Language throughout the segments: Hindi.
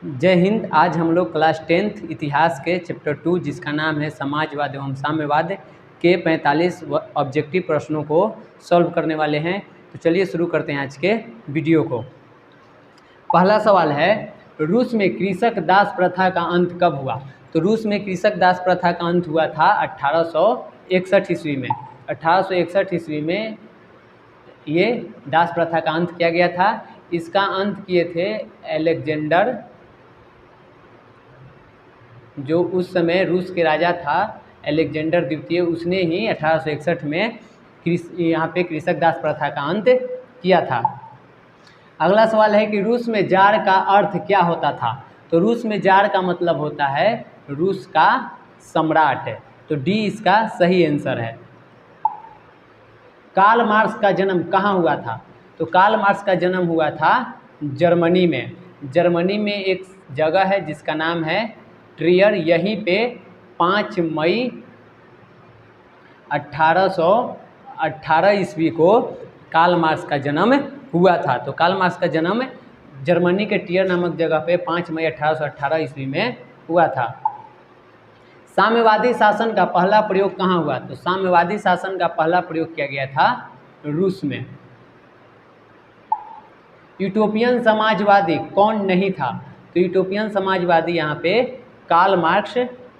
जय हिंद। आज हम लोग क्लास 10th इतिहास के चैप्टर 2 जिसका नाम है समाजवाद एवं साम्यवाद के 45 ऑब्जेक्टिव प्रश्नों को सॉल्व करने वाले हैं। तो चलिए शुरू करते हैं आज के वीडियो को। पहला सवाल है, रूस में कृषक दास प्रथा का अंत कब हुआ? तो रूस में कृषक दास प्रथा का अंत हुआ था 1861 ईस्वी में। 1861 ईस्वी में ये दास प्रथा का अंत किया गया था। इसका अंत किए थे अलेक्जेंडर, जो उस समय रूस के राजा था, अलेक्जेंडर द्वितीय। उसने ही 1861 में यहाँ पे कृषक दास प्रथा का अंत किया था। अगला सवाल है कि रूस में जार का अर्थ क्या होता था? तो रूस में जार का मतलब होता है रूस का सम्राट। तो डी इसका सही आंसर है। कार्ल मार्क्स का जन्म कहाँ हुआ था? तो कार्ल मार्क्स का जन्म हुआ था जर्मनी में। जर्मनी में एक जगह है जिसका नाम है ट्रियर। यहीं पे 5 मई 1818 ईस्वी को कार्ल मार्क्स का जन्म हुआ था। तो कार्ल मार्क्स का जन्म जर्मनी के ट्रियर नामक जगह पे 5 मई 1818 ईस्वी में हुआ था। साम्यवादी शासन का पहला प्रयोग कहाँ हुआ? तो साम्यवादी शासन का पहला प्रयोग किया गया था रूस में। यूटोपियन समाजवादी कौन नहीं था? तो यूटोपियन समाजवादी यहाँ पे कार्ल मार्क्स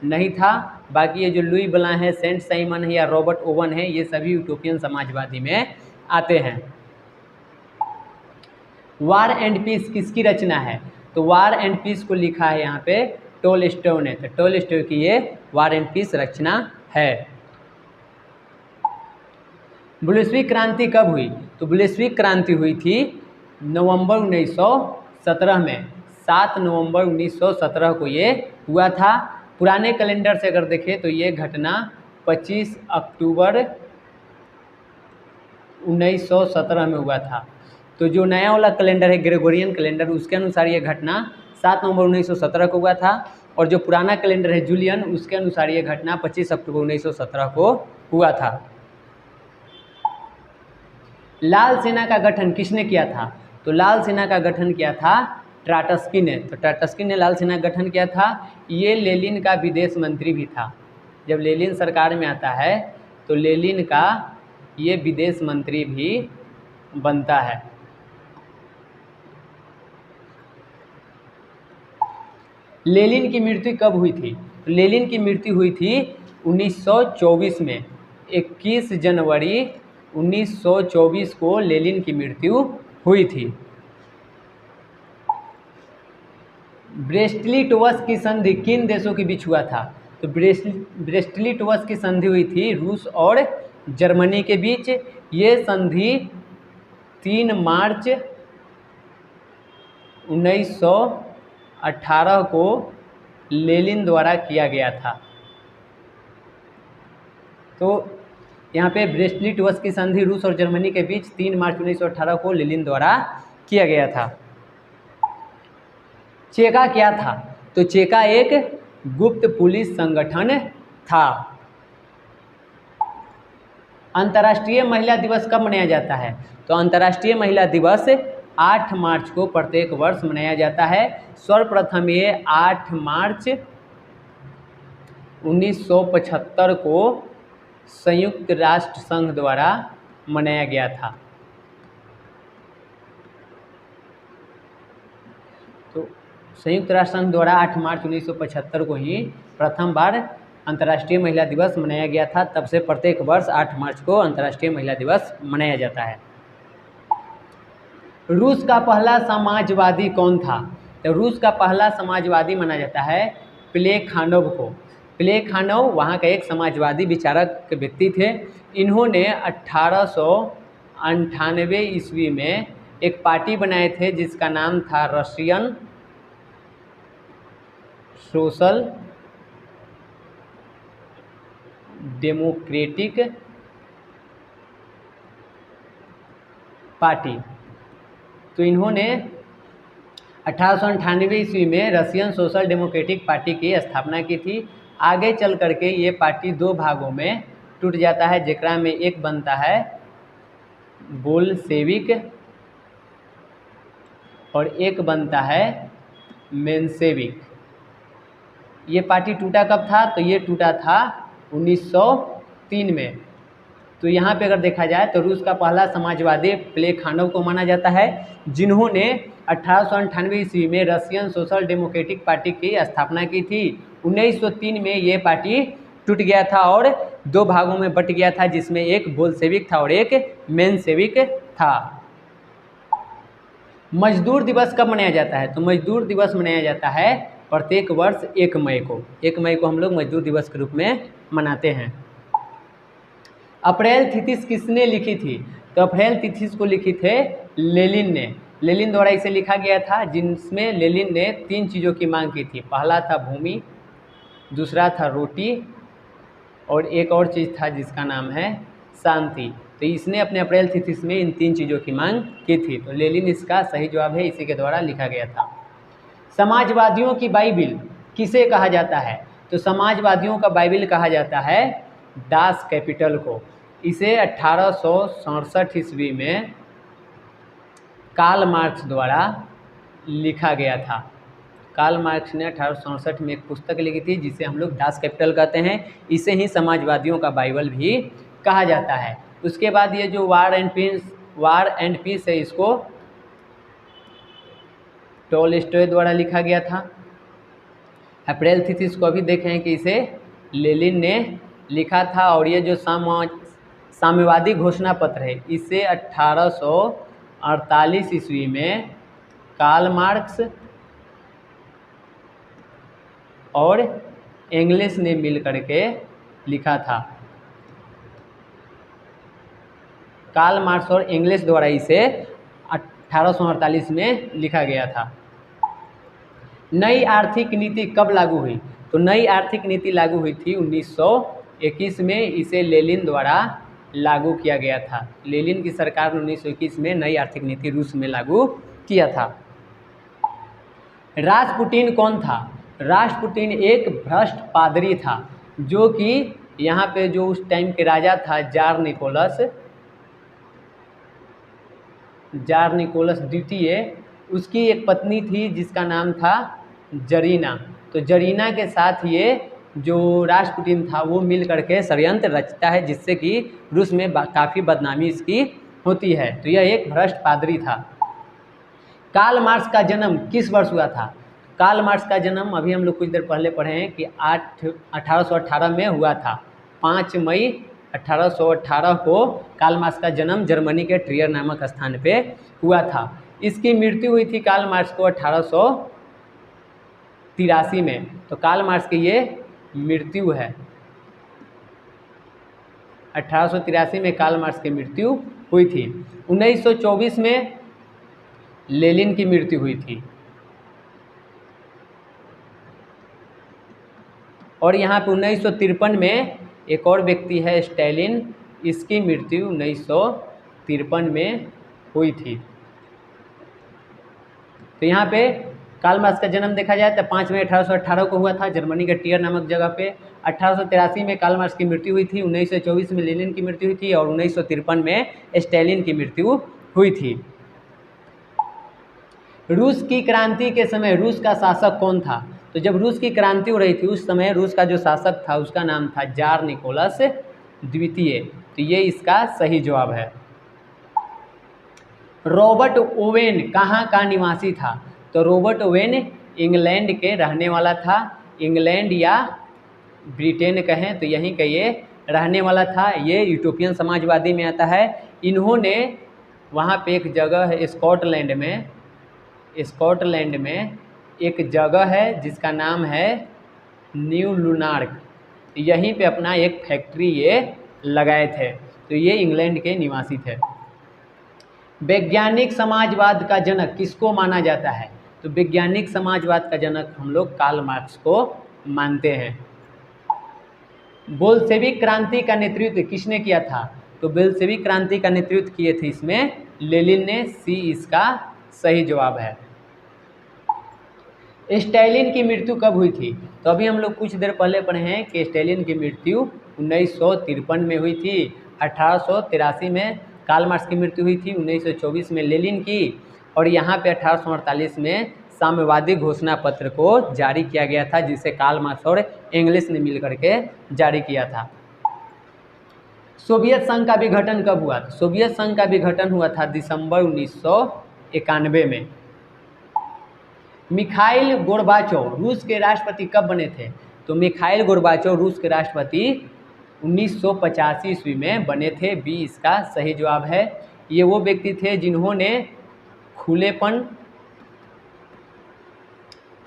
नहीं था। बाकी ये जो लुई ब्लां है, सेंट साइमन है या रॉबर्ट ओवन है, ये सभी यूटोपियन समाजवादी में आते हैं। वार एंड पीस किसकी रचना है? तो वार एंड पीस को लिखा है यहाँ पे टोल्स्टॉय ने। तो टोल्स्टॉय की ये वार एंड पीस रचना है। बोल्शेविक क्रांति कब हुई? तो बोल्शेविक क्रांति हुई थी नवंबर 1917 में। 7 नवंबर 1917 को ये हुआ था। पुराने कैलेंडर से अगर देखें तो ये घटना 25 अक्टूबर 1917 में हुआ था। तो जो नया वाला कैलेंडर है ग्रेगोरियन कैलेंडर, उसके अनुसार ये घटना 7 नवंबर 1917 को हुआ था। और जो पुराना कैलेंडर है जूलियन, उसके अनुसार ये घटना 25 अक्टूबर 1917 को हुआ था। लाल सेना का गठन किसने किया था? तो लाल सेना का गठन किया था ट्राटस्की ने। तो ट्राटस्की ने लाल सेना का गठन किया था। ये लेनिन का विदेश मंत्री भी था। जब लेनिन सरकार में आता है तो लेनिन का ये विदेश मंत्री भी बनता है। लेनिन की मृत्यु कब हुई थी? तो लेनिन की मृत्यु हुई थी 1924 में। 21 जनवरी 1924 को लेनिन की मृत्यु हुई थी। ब्रेस्ट-लिटोव की संधि किन देशों के बीच हुआ था? तो ब्रेस्ट-लिटोव की संधि हुई थी रूस और जर्मनी के बीच। ये संधि 3 मार्च 1918 को लेनिन द्वारा किया गया था। तो यहाँ पे ब्रेस्ट-लिटोव की संधि रूस और जर्मनी के बीच 3 मार्च 1918 को लेनिन द्वारा किया गया था। चेका क्या था? तो चेका एक गुप्त पुलिस संगठन था। अंतर्राष्ट्रीय महिला दिवस कब मनाया जाता है? तो अंतर्राष्ट्रीय महिला दिवस 8 मार्च को प्रत्येक वर्ष मनाया जाता है। सर्वप्रथम ये 8 मार्च 1975 को संयुक्त राष्ट्र संघ द्वारा मनाया गया था। तो संयुक्त राष्ट्र संघ द्वारा 8 मार्च 1975 को ही प्रथम बार अंतर्राष्ट्रीय महिला दिवस मनाया गया था। तब से प्रत्येक वर्ष 8 मार्च को अंतर्राष्ट्रीय महिला दिवस मनाया जाता है। रूस का पहला समाजवादी कौन था? तो रूस का पहला समाजवादी माना जाता है प्लेखानोव को। प्लेखानोव वहाँ का एक समाजवादी विचारक व्यक्ति थे। इन्होंने 1898 ईस्वी में एक पार्टी बनाए थे जिसका नाम था रशियन सोशल डेमोक्रेटिक पार्टी। तो इन्होंने 1898 ईस्वी में रशियन सोशल डेमोक्रेटिक पार्टी की स्थापना की थी। आगे चल करके ये पार्टी 2 भागों में टूट जाता है, जेकरा में एक बनता है बोल्शेविक और एक बनता है मेंशेविक। ये पार्टी टूटा कब था? तो ये टूटा था 1903 में। तो यहाँ पे अगर देखा जाए तो रूस का पहला समाजवादी प्लेखानोव को माना जाता है, जिन्होंने 1898 ईस्वी में रशियन सोशल डेमोक्रेटिक पार्टी की स्थापना की थी। 1903 में ये पार्टी टूट गया था और दो भागों में बट गया था, जिसमें एक बोल्शेविक था और एक मेंशेविक था। मजदूर दिवस कब मनाया जाता है? तो मजदूर दिवस मनाया जाता है प्रत्येक वर्ष 1 मई को। 1 मई को हम लोग मजदूर दिवस के रूप में मनाते हैं। अप्रैल थीसिस किसने लिखी थी? तो अप्रैल थीसिस को लिखी थे लेनिन ने। लेनिन द्वारा इसे लिखा गया था, जिसमें लेनिन ने 3 चीज़ों की मांग की थी। पहला था भूमि, दूसरा था रोटी और एक और चीज़ था जिसका नाम है शांति। तो इसने अपने अप्रैल थीसिस में इन 3 चीज़ों की मांग की थी। तो लेनिन इसका सही जवाब है, इसी के द्वारा लिखा गया था। समाजवादियों की बाइबिल किसे कहा जाता है? तो समाजवादियों का बाइबिल कहा जाता है दास कैपिटल को। इसे 1867 ईस्वी में कार्ल मार्क्स द्वारा लिखा गया था। कार्ल मार्क्स ने 1867 में एक पुस्तक लिखी थी जिसे हम लोग दास कैपिटल कहते हैं। इसे ही समाजवादियों का बाइबल भी कहा जाता है। उसके बाद ये जो वार एंड पीस है, इसको टॉलस्टॉय द्वारा लिखा गया था। अप्रैल थीसिस को अभी देखें कि इसे लेनिन ने लिखा था, और ये जो साम्यवादी घोषणा पत्र है, इसे 1848 ईस्वी में कार्ल मार्क्स और एंगल्स ने मिल करके लिखा था। कार्ल मार्क्स और एंगल्स द्वारा इसे 1848 में लिखा गया था। नई आर्थिक नीति कब लागू हुई? तो नई आर्थिक नीति लागू हुई थी 1921 में। इसे लेनिन द्वारा लागू किया गया था। लेनिन की सरकार ने 1921 में नई आर्थिक नीति रूस में लागू किया था। रास्पुटिन कौन था? रास्पुटिन एक भ्रष्ट पादरी था, जो कि यहाँ पे जो उस टाइम के राजा था जार निकोलस द्वितीय, उसकी एक पत्नी थी जिसका नाम था जरीना। तो जरीना के साथ ये जो रास्पुटिन था वो मिल करके षड्यंत्र रचता है, जिससे कि रूस में काफ़ी बदनामी इसकी होती है। तो यह एक भ्रष्ट पादरी था। कार्ल मार्क्स का जन्म किस वर्ष हुआ था? कार्ल मार्क्स का जन्म अभी हम लोग कुछ देर पहले पढ़े हैं कि 1818 में हुआ था। 5 मई 1818 को कार्ल मार्क्स का जन्म जर्मनी के ट्रियर नामक स्थान पे हुआ था। इसकी मृत्यु हुई थी कार्ल मार्क्स को 1883 में। तो कार्ल मार्क्स की ये मृत्यु है। 1883 में कार्ल मार्क्स की मृत्यु हुई थी। 1924 में लेनिन की मृत्यु हुई थी। और यहाँ पे 1953 में एक और व्यक्ति है स्टालिन, इसकी मृत्यु 1953 में हुई थी। तो यहाँ पे कार्ल मार्क्स का जन्म देखा जाए तो 5 मई 1818 को हुआ था जर्मनी के टियर नामक जगह पे। 1883 में कार्ल मार्क्स की मृत्यु हुई थी। 1924 में लेनिन की मृत्यु हुई थी और 1953 में स्टालिन की मृत्यु हुई थी। रूस की क्रांति के समय रूस का शासक कौन था? तो जब रूस की क्रांति हो रही थी उस समय रूस का जो शासक था उसका नाम था जार निकोलस द्वितीय। तो ये इसका सही जवाब है। रॉबर्ट ओवेन कहाँ का निवासी था? तो रॉबर्ट ओवेन इंग्लैंड के रहने वाला था। इंग्लैंड या ब्रिटेन कहें तो यहीं का ये रहने वाला था। ये यूटोपियन समाजवादी में आता है। इन्होंने वहाँ पे एक जगह है स्कॉटलैंड में एक जगह है जिसका नाम है न्यू लुनार्क। यहीं पे अपना एक फैक्ट्री ये लगाए थे। तो ये इंग्लैंड के निवासी थे। वैज्ञानिक समाजवाद का जनक किसको माना जाता है? तो वैज्ञानिक समाजवाद का जनक हम लोग कार्ल मार्क्स को मानते हैं। बोल्शेविक क्रांति का नेतृत्व किसने किया था? तो बोल्शेविक क्रांति का नेतृत्व किए थे इसमें लेनिन ने। सी इसका सही जवाब है। स्टालिन की मृत्यु कब हुई थी? तो अभी हम लोग कुछ देर पहले पढ़े हैं कि स्टालिन की मृत्यु 1953 में हुई थी। 1883 में कार्ल मार्क्स की मृत्यु हुई थी, 1924 में लेनिन की, और यहाँ पे 1848 में साम्यवादी घोषणा पत्र को जारी किया गया था, जिसे कार्ल मार्क्स और एंगल्स ने मिलकर के जारी किया था। सोवियत संघ का विघटन कब हुआ? तो सोवियत संघ का विघटन हुआ था दिसंबर 1991 में। मिखाइल गोर्बाचोव रूस के राष्ट्रपति कब बने थे? तो मिखाइल गोर्बाचोव रूस के राष्ट्रपति 1985 ईस्वी में बने थे। बी इसका सही जवाब है। ये वो व्यक्ति थे जिन्होंने खुलेपन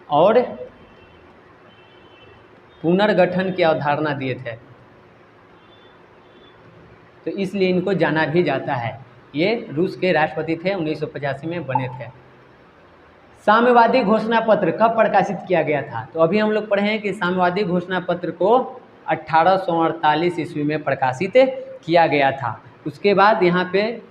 और पुनर्गठन की अवधारणा दिए थे, तो इसलिए इनको जाना भी जाता है। ये रूस के राष्ट्रपति थे, 1985 में बने थे। साम्यवादी घोषणा पत्र कब प्रकाशित किया गया था? तो अभी हम लोग पढ़े हैं कि साम्यवादी घोषणा पत्र को 1848 ईस्वी में प्रकाशित किया गया था। उसके बाद यहाँ पे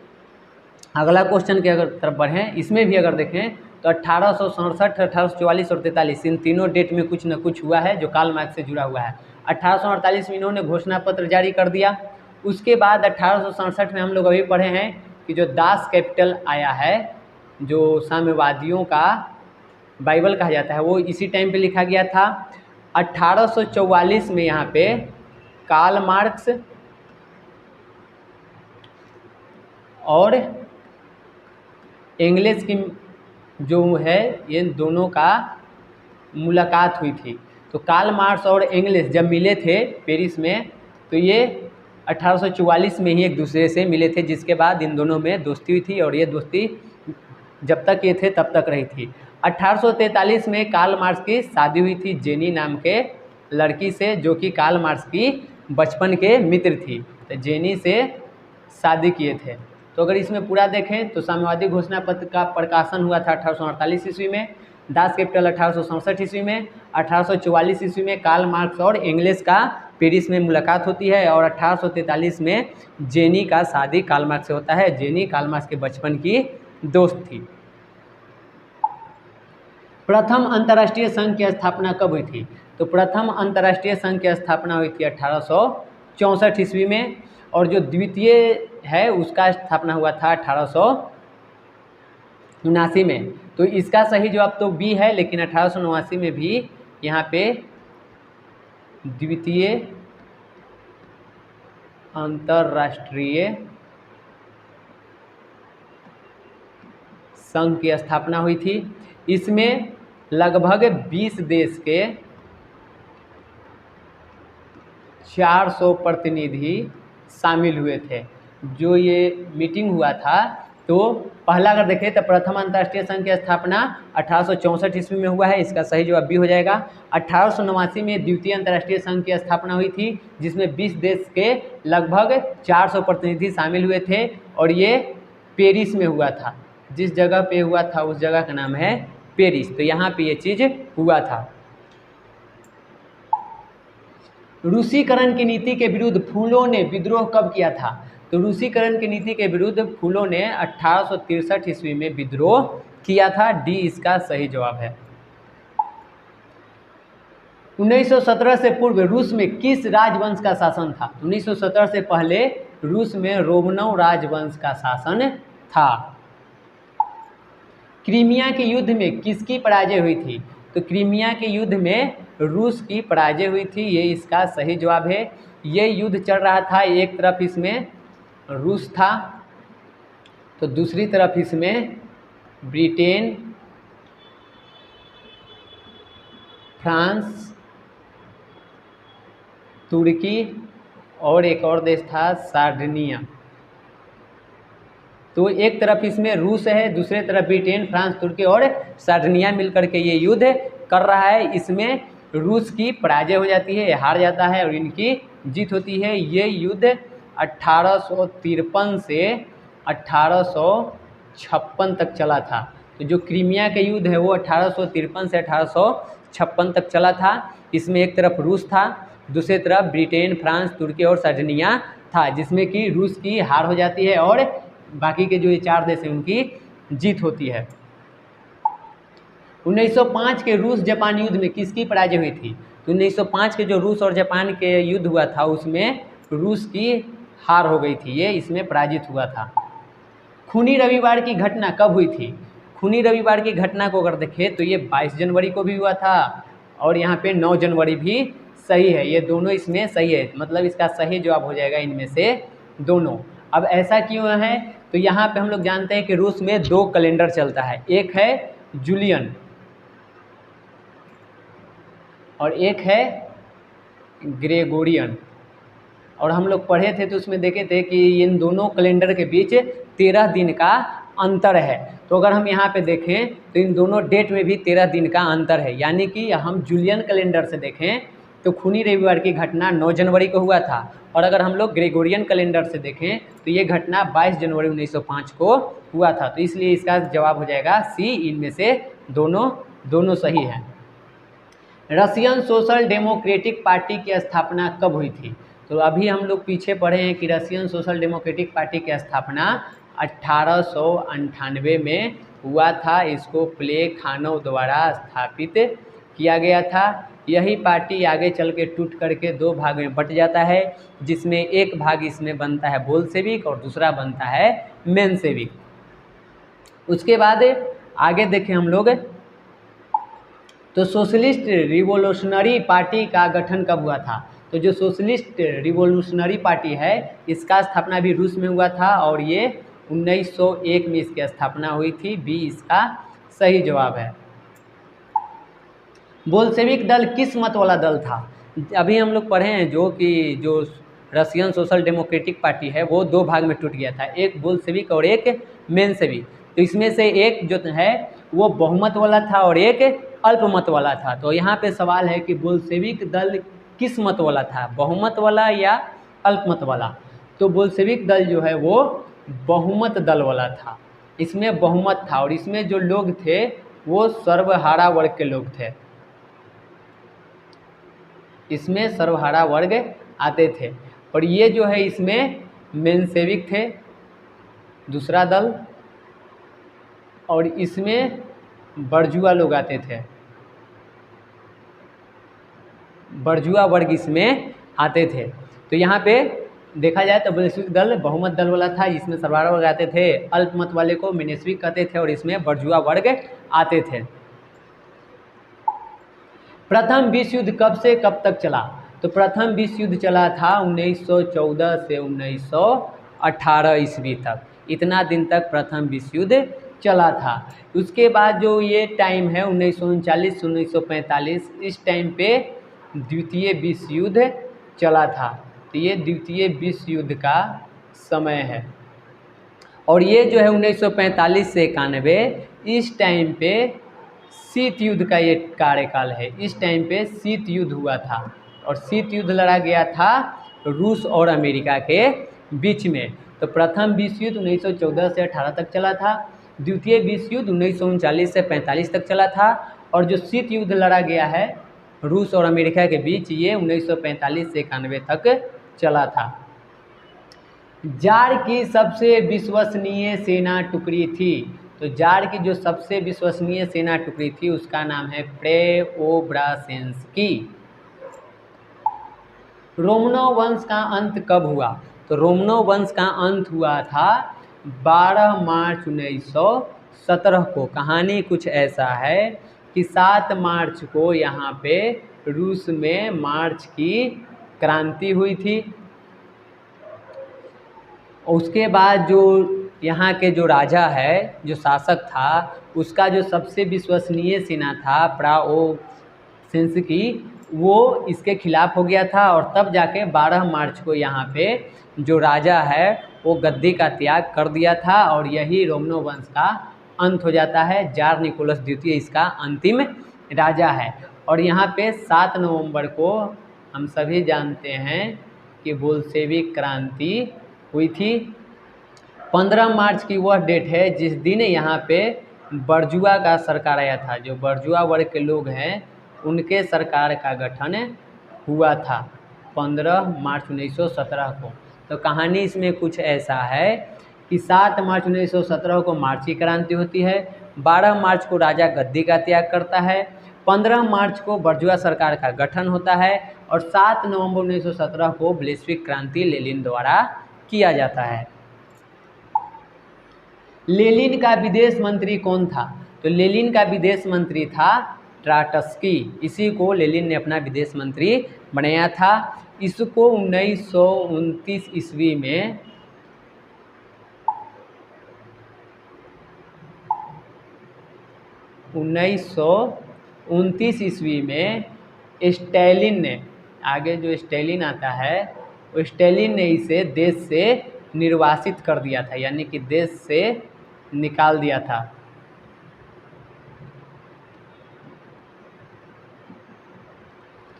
अगला क्वेश्चन के अगर तरफ बढ़ें, इसमें भी अगर देखें तो 1867, 1844 और 43 इन तीनों डेट में कुछ न कुछ हुआ है जो कार्ल मार्क्स से जुड़ा हुआ है। 1848 में इन्होंने घोषणा पत्र जारी कर दिया। उसके बाद 1867 में हम लोग अभी पढ़े हैं कि जो दास कैपिटल आया है, जो साम्यवादियों का बाइबल कहा जाता है, वो इसी टाइम पे लिखा गया था। 1844 में यहाँ पे कार्ल मार्क्स और एंगल्स की जो है ये दोनों का मुलाकात हुई थी। तो कार्ल मार्क्स और एंगल्स जब मिले थे पेरिस में, तो ये 1844 में ही एक दूसरे से मिले थे, जिसके बाद इन दोनों में दोस्ती हुई थी और ये दोस्ती जब तक ये थे तब तक रही थी। 1843 में कार्ल मार्क्स की शादी हुई थी जेनी नाम के लड़की से, जो कि कार्ल मार्क्स की बचपन के मित्र थी। तो जेनी से शादी किए थे। तो अगर इसमें पूरा देखें तो साम्यवादी घोषणा पत्र का प्रकाशन हुआ था 1848 ईस्वी में, दास कैपिटल 1867 ईस्वी में, 1844 ईस्वी में कार्ल मार्क्स और एंगल्स का पेरिस में मुलाकात होती है और 1843 में जेनी का शादी कार्ल मार्क्स से होता है। जेनी कार्ल मार्क्स के बचपन की दोस्त थी। प्रथम अंतर्राष्ट्रीय संघ की स्थापना कब हुई थी? तो प्रथम अंतर्राष्ट्रीय संघ की स्थापना हुई थी 1864 ईस्वी में, और जो द्वितीय है उसका स्थापना हुआ था 1879 में। तो इसका सही जवाब तो बी है, लेकिन 1879 में भी यहाँ पे द्वितीय अंतर्राष्ट्रीय संघ की स्थापना हुई थी। इसमें लगभग 20 देश के 400 प्रतिनिधि शामिल हुए थे। जो ये मीटिंग हुआ था, तो पहला अगर देखें तो प्रथम अंतर्राष्ट्रीय संघ की स्थापना 1864 ईस्वी में हुआ है, इसका सही जवाब बी हो जाएगा। 1889 में द्वितीय अंतर्राष्ट्रीय संघ की स्थापना हुई थी, जिसमें 20 देश के लगभग 400 प्रतिनिधि शामिल हुए थे, और ये पेरिस में हुआ था। जिस जगह पे हुआ था उस जगह का नाम है पेरिस। तो यहाँ पे ये चीज़ हुआ था। रूसीकरण की नीति के विरुद्ध फूलों ने विद्रोह कब किया था? तो रूसीकरण की नीति के विरुद्ध फूलों ने 1863 ईस्वी में विद्रोह किया था। डी इसका सही जवाब है। 1917 से पूर्व रूस में किस राजवंश का शासन था? 1917 से पहले रूस में रोमनोव राजवंश का शासन था। क्रीमिया के युद्ध में किसकी पराजय हुई थी? तो क्रीमिया के युद्ध में रूस की पराजय हुई थी, ये इसका सही जवाब है। ये युद्ध चल रहा था, एक तरफ इसमें रूस था तो दूसरी तरफ इसमें ब्रिटेन, फ्रांस, तुर्की और एक और देश था सार्डिनिया। तो एक तरफ इसमें रूस है, दूसरे तरफ ब्रिटेन, फ्रांस, तुर्की और सार्डिनिया मिलकर के ये युद्ध कर रहा है। इसमें रूस की पराजय हो जाती है, हार जाता है, और इनकी जीत होती है। ये युद्ध 1853 से 1856 तक चला था। तो जो क्रीमिया के युद्ध है वो 1853 से 1856 तक चला था। इसमें एक तरफ रूस था, दूसरी तरफ ब्रिटेन, फ्रांस, तुर्की और सार्डिनिया था, जिसमें कि रूस की हार हो जाती है और बाकी के जो ये 4 देश हैं उनकी जीत होती है। 1905 के रूस जापान युद्ध में किसकी पराजय हुई थी? तो 1905 के जो रूस और जापान के युद्ध हुआ था उसमें रूस की हार हो गई थी, ये इसमें पराजित हुआ था। खूनी रविवार की घटना कब हुई थी? खूनी रविवार की घटना को अगर देखें तो ये 22 जनवरी को भी हुआ था और यहाँ पे 9 जनवरी भी सही है, ये दोनों इसमें सही है, मतलब इसका सही जवाब हो जाएगा इनमें से दोनों। अब ऐसा क्यों है, तो यहाँ पे हम लोग जानते हैं कि रूस में 2 कैलेंडर चलता है, एक है जूलियन और एक है ग्रेगोरियन। और हम लोग पढ़े थे तो उसमें देखे थे कि इन दोनों कैलेंडर के बीच 13 दिन का अंतर है। तो अगर हम यहाँ पे देखें तो इन दोनों डेट में भी 13 दिन का अंतर है, यानी कि हम जूलियन कैलेंडर से देखें तो खूनी रविवार की घटना 9 जनवरी को हुआ था और अगर हम लोग ग्रेगोरियन कैलेंडर से देखें तो ये घटना 22 जनवरी 1905 को हुआ था। तो इसलिए इसका जवाब हो जाएगा सी, इनमें से दोनों सही है। रशियन सोशल डेमोक्रेटिक पार्टी की स्थापना कब हुई थी, तो अभी हम लोग पीछे पढ़े हैं कि रशियन सोशल डेमोक्रेटिक पार्टी की स्थापना 1898 में हुआ था। इसको प्लेखानोव द्वारा स्थापित किया गया था। यही पार्टी आगे चल के टूट करके 2 भाग में बट जाता है, जिसमें एक भाग इसमें बनता है बोल्शेविक और दूसरा बनता है मेंशेविक। उसके बाद आगे देखें हम लोग तो सोशलिस्ट रिवोल्यूशनरी पार्टी का गठन कब हुआ था, तो जो सोशलिस्ट रिवोल्यूशनरी पार्टी है इसका स्थापना भी रूस में हुआ था और ये 1901 में इसकी स्थापना हुई थी, बी इसका सही जवाब है। बोल्शेविक दल किस मत वाला दल था, अभी हम लोग पढ़े हैं जो रशियन सोशल डेमोक्रेटिक पार्टी है वो 2 भाग में टूट गया था, एक बोल्शेविक और एक मेंशेविक। तो इसमें से एक जो है वो बहुमत वाला था और एक अल्पमत वाला था। तो यहाँ पे सवाल है कि बोल्शेविक दल किस मत वाला था, बहुमत वाला या अल्पमत वाला। तो बोल्शेविक दल जो है वो बहुमत दल वाला था, इसमें बहुमत था और इसमें जो लोग थे वो सर्वहारा वर्ग के लोग थे, इसमें सर्वहारा वर्ग आते थे। और ये जो है इसमें मेंशेविक थे दूसरा दल और इसमें बर्जुआ लोग आते थे, बर्जुआ वर्ग इसमें आते थे। तो यहाँ पे देखा जाए तो बोल्शेविक दल बहुमत दल वाला था, इसमें सर्वहारा वर्ग आते थे, अल्पमत वाले को मेंशेविक कहते थे और इसमें बर्जुआ वर्ग आते थे। प्रथम विश्व युद्ध कब से कब तक चला, तो प्रथम विश्व युद्ध चला था 1914 से 1918 ईस्वी तक, इतना दिन तक प्रथम विश्व युद्ध चला था। उसके बाद जो ये टाइम है 1939 से 1945, इस टाइम पे द्वितीय विश्व युद्ध चला था। तो ये द्वितीय विश्व युद्ध का समय है और ये जो है 1945 से 91, इस टाइम पे शीत युद्ध का ये कार्यकाल है। इस टाइम पे शीत युद्ध हुआ था और शीत युद्ध लड़ा गया था रूस और अमेरिका के बीच में। तो प्रथम विश्व युद्ध 1914 से 18 तक चला था, द्वितीय विश्व युद्ध 1939 से 45 तक चला था और जो शीत युद्ध लड़ा गया है रूस और अमेरिका के बीच ये 1945 से 91 तक चला था। जार की सबसे विश्वसनीय सेना टुकड़ी थी, तो जार की जो सबसे विश्वसनीय सेना टुकड़ी थी उसका नाम है प्रेओब्राजेंस्की। रोमनोव वंश का अंत कब हुआ, तो रोमनोव वंश का अंत हुआ था 12 मार्च 1917 को। कहानी कुछ ऐसा है कि 7 मार्च को यहाँ पे रूस में मार्च की क्रांति हुई थी। उसके बाद जो यहाँ के जो राजा है, जो शासक था, उसका जो सबसे विश्वसनीय सेना था प्रेओब्राजेंस्की, वो इसके खिलाफ हो गया था और तब जाके 12 मार्च को यहाँ पे जो राजा है वो गद्दी का त्याग कर दिया था और यही रोमनोव वंश का अंत हो जाता है। जार निकोलस द्वितीय इसका अंतिम राजा है। और यहाँ पे 7 नवंबर को हम सभी जानते हैं कि बोल्शेविक क्रांति हुई थी। 15 मार्च की वह डेट है जिस दिन यहाँ पे बर्जुआ का सरकार आया था, जो बर्जुआ वर्ग के लोग हैं उनके सरकार का गठन हुआ था 15 मार्च 1917 को। तो कहानी इसमें कुछ ऐसा है कि 7 मार्च 1917 को मार्च की क्रांति होती है, 12 मार्च को राजा गद्दी का त्याग करता है, 15 मार्च को बर्जुआ सरकार का गठन होता है और 7 नवंबर 1917 को बोल्शेविक क्रांति लेनिन द्वारा किया जाता है। लेनिन का विदेश मंत्री कौन था? तो लेनिन का विदेश मंत्री था ट्राटस्की। इसी को लेनिन ने अपना विदेश मंत्री बनाया था। इसको 1929 ईस्वी में स्टैलिन ने, आगे जो स्टैलिन आता है वो स्टैलिन ने इसे देश से निर्वासित कर दिया था, यानी कि देश से निकाल दिया था।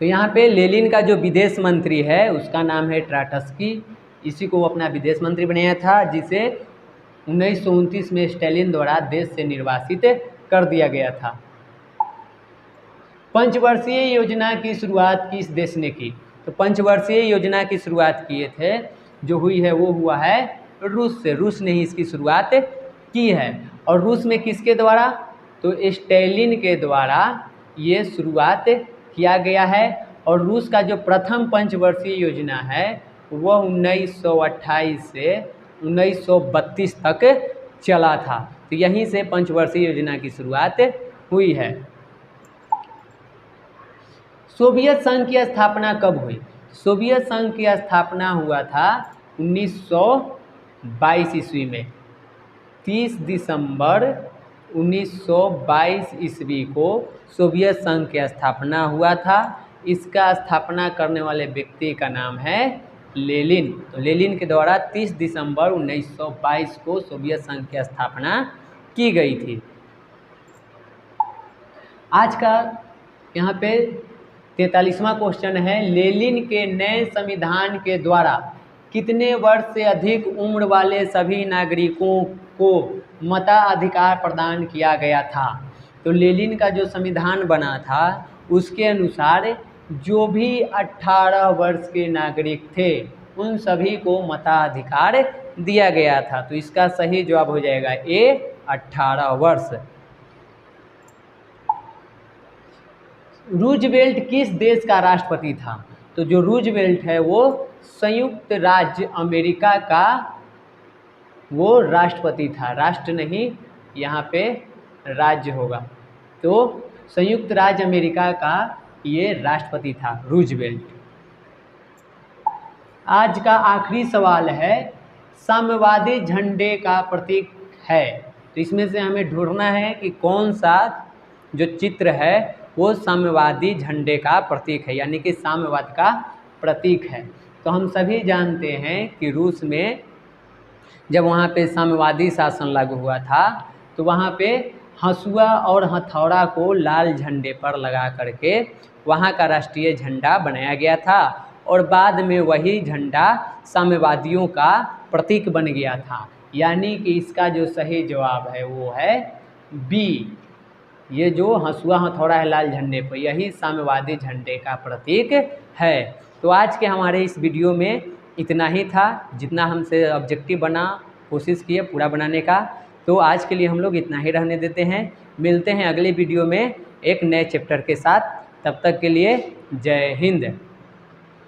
तो यहाँ पे लेनिन का जो विदेश मंत्री है उसका नाम है ट्राटस्की। इसी को वो अपना विदेश मंत्री बनाया था, जिसे 1929 में स्टैलिन द्वारा देश से निर्वासित कर दिया गया था। पंचवर्षीय योजना की शुरुआत किस देश ने की? तो पंचवर्षीय योजना की शुरुआत किए थे जो हुई है वो हुआ है रूस से। रूस ने ही इसकी शुरुआत की है। और रूस में किसके द्वारा? तो स्टैलिन के द्वारा ये शुरुआत किया गया है। और रूस का जो प्रथम पंचवर्षीय योजना है वह 1928 से 1932 तक चला था। तो यहीं से पंचवर्षीय योजना की शुरुआत हुई है। सोवियत संघ की स्थापना कब हुई? सोवियत संघ की स्थापना हुआ था 1922 ईस्वी में। 30 दिसंबर 1922 ईस्वी को सोवियत संघ की स्थापना हुआ था। इसका स्थापना करने वाले व्यक्ति का नाम है लेनिन। तो लेनिन के द्वारा 30 दिसंबर 1922 को सोवियत संघ की स्थापना की गई थी। आज का यहाँ पे 43वां क्वेश्चन है, लेनिन के नए संविधान के द्वारा कितने वर्ष से अधिक उम्र वाले सभी नागरिकों को मताधिकार प्रदान किया गया था? तो लेनिन का जो संविधान बना था उसके अनुसार जो भी 18 वर्ष के नागरिक थे उन सभी को मताधिकार दिया गया था। तो इसका सही जवाब हो जाएगा ए, 18 वर्ष। रूजवेल्ट किस देश का राष्ट्रपति था? तो जो रूजवेल्ट है वो संयुक्त राज्य अमेरिका का वो राष्ट्रपति था। राष्ट्र नहीं, यहाँ पे राज्य होगा। तो संयुक्त राज्य अमेरिका का ये राष्ट्रपति था रूजवेल्ट। आज का आखिरी सवाल है, साम्यवादी झंडे का प्रतीक है। तो इसमें से हमें ढूंढना है कि कौन सा जो चित्र है वो साम्यवादी झंडे का प्रतीक है, यानी कि साम्यवाद का प्रतीक है। तो हम सभी जानते हैं कि रूस में जब वहाँ पे साम्यवादी शासन लागू हुआ था तो वहाँ पे हंसुआ और हथौड़ा को लाल झंडे पर लगा करके वहाँ का राष्ट्रीय झंडा बनाया गया था। और बाद में वही झंडा साम्यवादियों का प्रतीक बन गया था। यानी कि इसका जो सही जवाब है वो है बी। ये जो हंसुआ हथौड़ा है लाल झंडे पर, यही साम्यवादी झंडे का प्रतीक है। तो आज के हमारे इस वीडियो में इतना ही था। जितना हमसे ऑब्जेक्टिव बना कोशिश किए पूरा बनाने का। तो आज के लिए हम लोग इतना ही रहने देते हैं। मिलते हैं अगले वीडियो में एक नए चैप्टर के साथ। तब तक के लिए जय हिंद।